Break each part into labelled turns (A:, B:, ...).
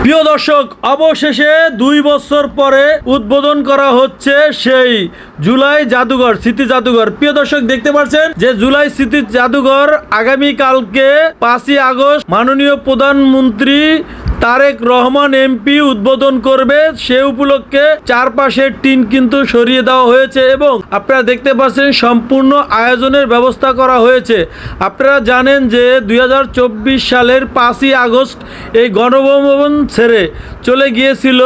A: প্রিয় দর্শক, অবশেষে 2 বছর পরে উদ্বোধন করা হচ্ছে সেই জুলাই জাদুঘর, স্মৃতি জাদুঘর। প্রিয় দর্শক, দেখতে পাচ্ছেন যে জুলাই স্মৃতি জাদুঘর আগামীকালকে 5ই আগস্ট মাননীয় প্রধানমন্ত্রী তারেক রহমান এমপি উদ্বোধন করবে। সে উপলক্ষে চারপাশের টিন কিন্তু সরিয়ে দেওয়া হয়েছে এবং আপনারা দেখতে পাচ্ছেন সম্পূর্ণ আয়োজনের ব্যবস্থা করা হয়েছে। আপনারা জানেন যে 2024 সালের 5ই আগস্ট এই গণভবন ছেড়ে চলে গিয়েছিল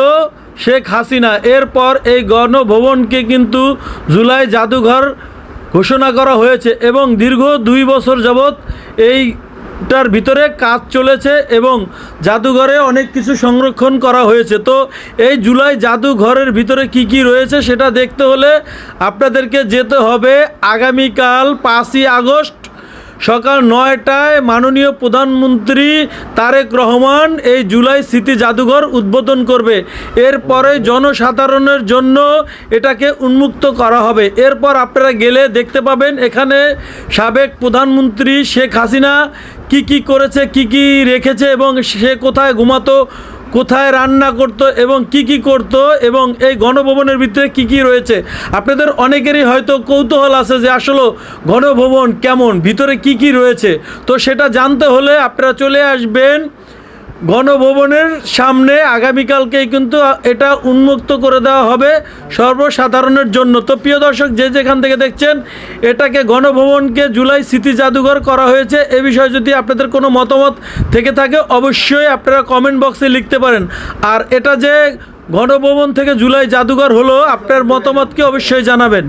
A: শেখ হাসিনা। এরপর এই গণভবনকে কিন্তু জুলাই জাদুঘর ঘোষণা করা হয়েছে এবং দীর্ঘ 2 বছর যাবৎ এইটার ভিতরে কাজ চলেছে এবং জাদুঘরে অনেক কিছু সংরক্ষণ করা হয়েছে। তো এই জুলাই জাদুঘরের ভিতরে কি কি রয়েছে সেটা দেখতে হলে আপনাদেরকে যেতে হবে আগামীকাল 5ই আগস্ট সকাল 9টায় মাননীয় প্রধানমন্ত্রী তারেক রহমান এই জুলাই স্মৃতি জাদুঘর উদ্বোধন করবে। এরপরে জনসাধারণের জন্য এটাকে উন্মুক্ত করা হবে। এরপর আপনারা গেলে দেখতে পাবেন এখানে সাবেক প্রধানমন্ত্রী শেখ হাসিনা কি করেছে, কি রেখেছে এবং সে কোথায় ঘুমাতো, কোথায় রান্না করতো এবং কি করতো এবং এই গণভবনের ভিতরে কি রয়েছে। আপনাদের অনেকেরই হয়তো কৌতূহল আছে যে আসলে গণভবন কেমন, ভিতরে কি রয়েছে। তো সেটা জানতে হলে আপনারা চলে আসবেন গণভবনের সামনে। আগামীকালকেই কিন্তু এটা উন্মুক্ত করে দেওয়া হবে সর্বসাধারণের জন্য। তো প্রিয় দর্শক, যে যেখান থেকে দেখছেন, এটাকে গণভবনকে জুলাই স্মৃতি জাদুঘর করা হয়েছে। এ বিষয়ে যদি আপনাদের কোনো মতামত থেকে থাকে অবশ্যই আপনারা কমেন্ট বক্সে লিখতে পারেন। আর এটা যে গণভবন থেকে জুলাই জাদুঘর হলো, আপনার মতামতকে অবশ্যই জানাবেন।